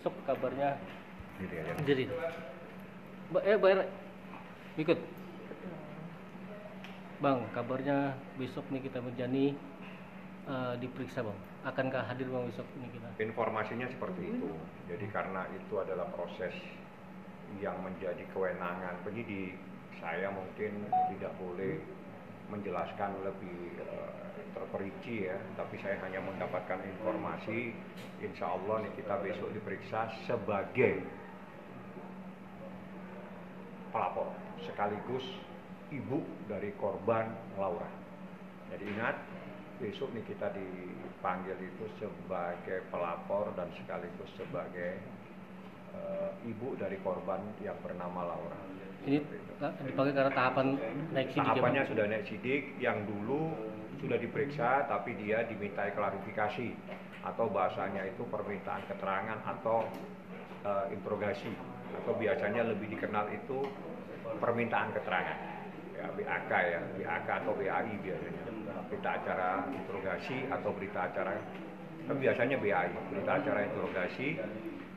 besok kabarnya Gitu ya. jadi. Bayar ikut. Bang, kabarnya besok nih kita Mirjani diperiksa bang. Akankah hadir bang besok ini kita? Informasinya seperti itu. Jadi karena itu adalah proses yang menjadi kewenangan penyidik, saya mungkin tidak boleh menjelaskan lebih terperinci ya. Tapi saya hanya mendapatkan informasi, insya Allah nih kita besok diperiksa sebagai pelapor sekaligus ibu dari korban Laura. Jadi ingat, besok nih kita dipanggil itu sebagai pelapor dan sekaligus sebagai ibu dari korban yang bernama Laura. Ini dipakai karena tahapan naik sidik. Tahapannya ya, sudah naik sidik, yang dulu sudah diperiksa tapi dia dimintai klarifikasi atau bahasanya itu permintaan keterangan atau interogasi, atau biasanya lebih dikenal itu permintaan keterangan. Ya, BAK ya, BAK atau BAI biasanya. Berita acara interogasi atau berita acara, biasanya BAI, berita acara interogasi.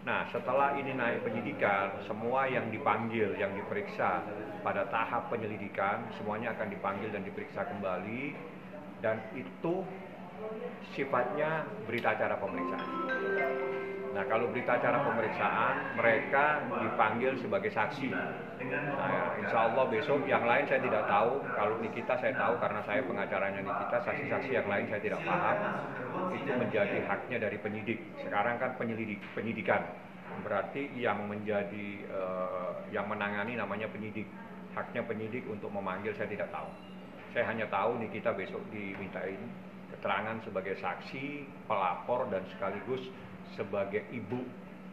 Nah, setelah ini naik penyidikan, semua yang dipanggil, yang diperiksa pada tahap penyelidikan, semuanya akan dipanggil dan diperiksa kembali, dan itu sifatnya berita acara pemeriksaan. Nah, kalau berita acara pemeriksaan, mereka dipanggil sebagai saksi. Nah, insya Allah besok yang lain saya tidak tahu. Kalau Nikita saya tahu karena saya pengacaranya Nikita. Saksi-saksi yang lain saya tidak paham. Itu menjadi haknya dari penyidik. Sekarang kan penyidikan. Berarti yang menjadi yang menangani namanya penyidik. Haknya penyidik untuk memanggil saya tidak tahu. Saya hanya tahu Nikita besok dimintain keterangan sebagai saksi, pelapor, dan sekaligus sebagai ibu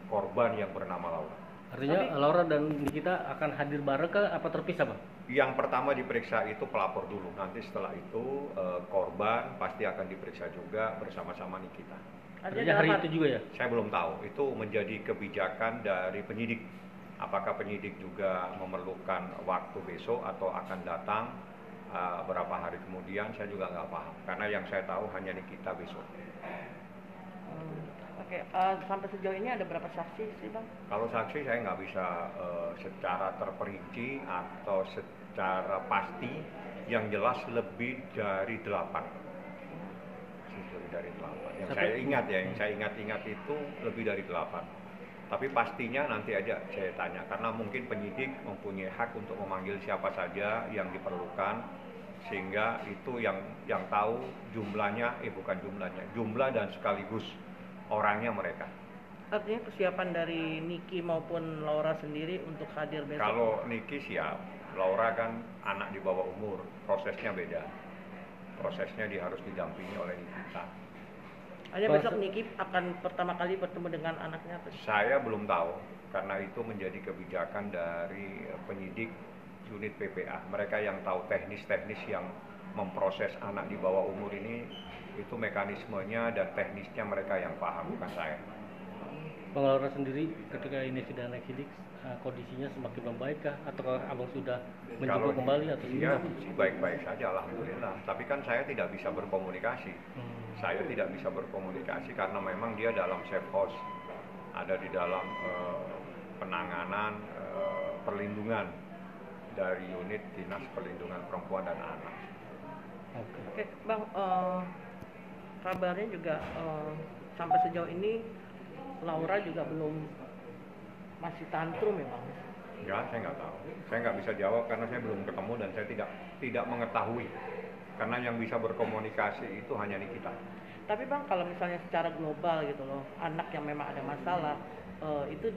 korban yang bernama Laura. Artinya Laura dan Nikita akan hadir bareng ke apa terpisah bang? Yang pertama diperiksa itu pelapor dulu, nanti setelah itu korban pasti akan diperiksa juga bersama-sama Nikita. Artinya hari itu juga ya? Saya belum tahu, itu menjadi kebijakan dari penyidik. Apakah penyidik juga memerlukan waktu besok atau akan datang berapa hari kemudian, saya juga nggak paham. Karena yang saya tahu hanya Nikita besok. Oke, sampai sejauh ini ada berapa saksi sih bang? Kalau saksi saya nggak bisa secara terperinci atau secara pasti, yang jelas lebih dari 8. Lebih dari 8. Yang saya ingat ya, yang saya ingat itu lebih dari 8. Tapi pastinya nanti aja saya tanya, karena mungkin penyidik mempunyai hak untuk memanggil siapa saja yang diperlukan, sehingga itu yang tahu jumlahnya, bukan jumlahnya, jumlah dan sekaligus orangnya mereka. Artinya persiapan dari Niki maupun Laura sendiri untuk hadir besok? Kalau Niki siap, Laura kan anak di bawah umur, prosesnya beda. Prosesnya dia harus didampingi oleh Nikita. Hanya besok Niki akan pertama kali bertemu dengan anaknya? Saya belum tahu, karena itu menjadi kebijakan dari penyidik unit PPA. Mereka yang tahu teknis-teknis yang memproses anak di bawah umur ini, itu mekanismenya dan teknisnya mereka yang paham, bukan saya. Bang Laura sendiri ketika ini sudah naik sidik, kondisinya semakin membaik kah? Atau abang sudah menjenguk kembali atau iya, baik-baik saja alhamdulillah. Tapi kan saya tidak bisa berkomunikasi. Saya tidak bisa berkomunikasi karena memang dia dalam safe house, ada di dalam penanganan perlindungan dari unit Dinas Perlindungan Perempuan dan Anak. Oke, bang, kabarnya juga sampai sejauh ini Laura juga masih tantrum ya bang? Ya, saya nggak tahu. Saya nggak bisa jawab karena saya belum ketemu dan saya tidak mengetahui. Karena yang bisa berkomunikasi itu hanya Nikita. Tapi bang, kalau misalnya secara global gitu loh, anak yang memang ada masalah itu